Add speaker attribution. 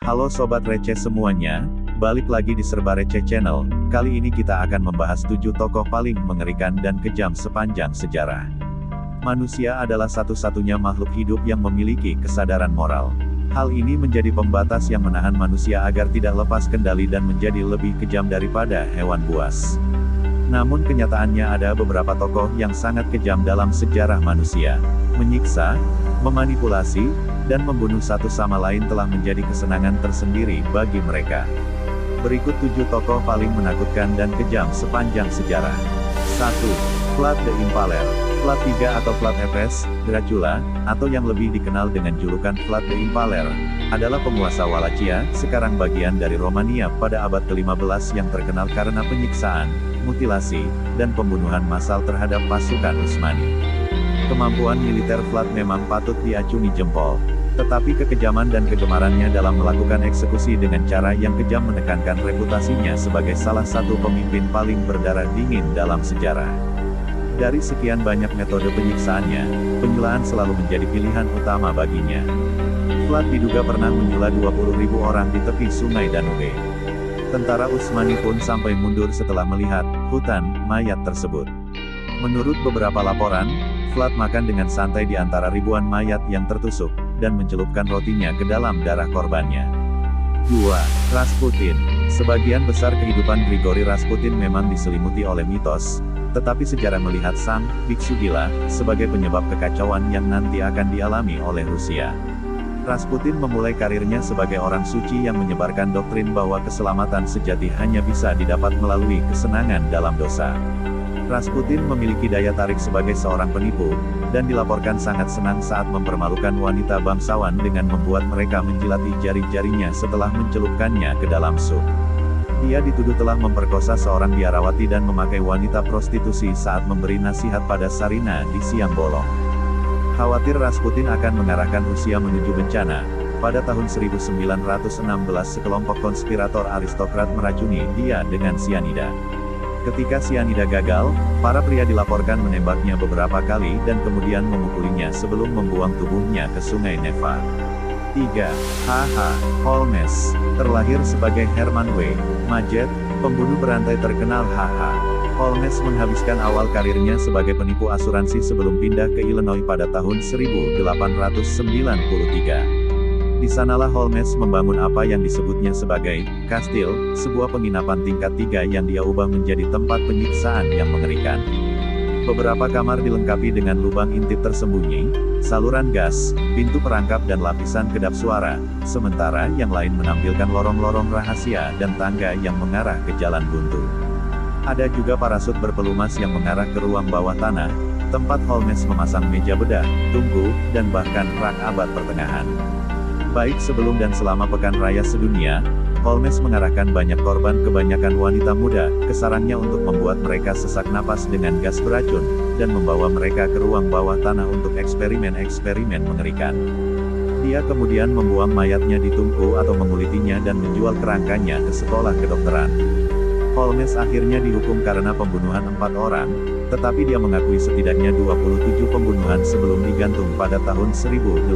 Speaker 1: Halo Sobat Receh semuanya, balik lagi di Serba Receh Channel. Kali ini kita akan membahas 7 tokoh paling mengerikan dan kejam sepanjang sejarah. Manusia adalah satu-satunya makhluk hidup yang memiliki kesadaran moral. Hal ini menjadi pembatas yang menahan manusia agar tidak lepas kendali dan menjadi lebih kejam daripada hewan buas. Namun kenyataannya ada beberapa tokoh yang sangat kejam dalam sejarah manusia. Menyiksa, memanipulasi, dan membunuh satu sama lain telah menjadi kesenangan tersendiri bagi mereka. Berikut 7 tokoh paling menakutkan dan kejam sepanjang sejarah. 1. Vlad the Impaler. Vlad III atau Vlad Tepes, Dracula, atau yang lebih dikenal dengan julukan Vlad the Impaler, adalah penguasa Wallachia, sekarang bagian dari Romania pada abad ke-15 yang terkenal karena penyiksaan, mutilasi, dan pembunuhan massal terhadap pasukan Utsmani. Kemampuan militer Vlad memang patut diacungi jempol. Tetapi kekejaman dan kegemarannya dalam melakukan eksekusi dengan cara yang kejam menekankan reputasinya sebagai salah satu pemimpin paling berdarah dingin dalam sejarah. Dari sekian banyak metode penyiksaannya, penyulaan selalu menjadi pilihan utama baginya. Vlad diduga pernah menyula 20.000 orang di tepi sungai Danube. Tentara Utsmani pun sampai mundur setelah melihat hutan mayat tersebut. Menurut beberapa laporan, Vlad makan dengan santai di antara ribuan mayat yang tertusuk, dan mencelupkan rotinya ke dalam darah korbannya. 2. Rasputin. Sebagian besar kehidupan Grigori Rasputin memang diselimuti oleh mitos, tetapi sejarah melihat sang biksu gila sebagai penyebab kekacauan yang nanti akan dialami oleh Rusia. Rasputin memulai karirnya sebagai orang suci yang menyebarkan doktrin bahwa keselamatan sejati hanya bisa didapat melalui kesenangan dalam dosa. Rasputin memiliki daya tarik sebagai seorang penipu, dan dilaporkan sangat senang saat mempermalukan wanita bangsawan dengan membuat mereka menjilati jari-jarinya setelah mencelupkannya ke dalam sup. Dia dituduh telah memperkosa seorang biarawati dan memakai wanita prostitusi saat memberi nasihat pada Tsarina di siang bolong. Khawatir Rasputin akan mengarahkan Rusia menuju bencana, pada tahun 1916 sekelompok konspirator aristokrat meracuni dia dengan sianida. Ketika sianida gagal, para pria dilaporkan menembaknya beberapa kali dan kemudian memukulinya sebelum membuang tubuhnya ke sungai Neva. 3. H.H. Holmes. Terlahir sebagai Herman W. Majet, pembunuh berantai terkenal. H.H. Holmes menghabiskan awal karirnya sebagai penipu asuransi sebelum pindah ke Illinois pada tahun 1893. Di sanalah Holmes membangun apa yang disebutnya sebagai kastil, sebuah penginapan tingkat 3 yang dia ubah menjadi tempat penyiksaan yang mengerikan. Beberapa kamar dilengkapi dengan lubang intip tersembunyi, saluran gas, pintu perangkap dan lapisan kedap suara, sementara yang lain menampilkan lorong-lorong rahasia dan tangga yang mengarah ke jalan buntu. Ada juga parasut berpelumas yang mengarah ke ruang bawah tanah, tempat Holmes memasang meja bedah, tungku, dan bahkan rak abad pertengahan. Baik sebelum dan selama Pekan Raya Sedunia, Holmes mengarahkan banyak korban kebanyakan wanita muda ke sarangnya untuk membuat mereka sesak napas dengan gas beracun, dan membawa mereka ke ruang bawah tanah untuk eksperimen-eksperimen mengerikan. Dia kemudian membuang mayatnya di tungku atau mengulitinya dan menjual kerangkanya ke sekolah kedokteran. Holmes akhirnya dihukum karena pembunuhan 4 orang, tetapi dia mengakui setidaknya 27 pembunuhan sebelum digantung pada tahun 1896.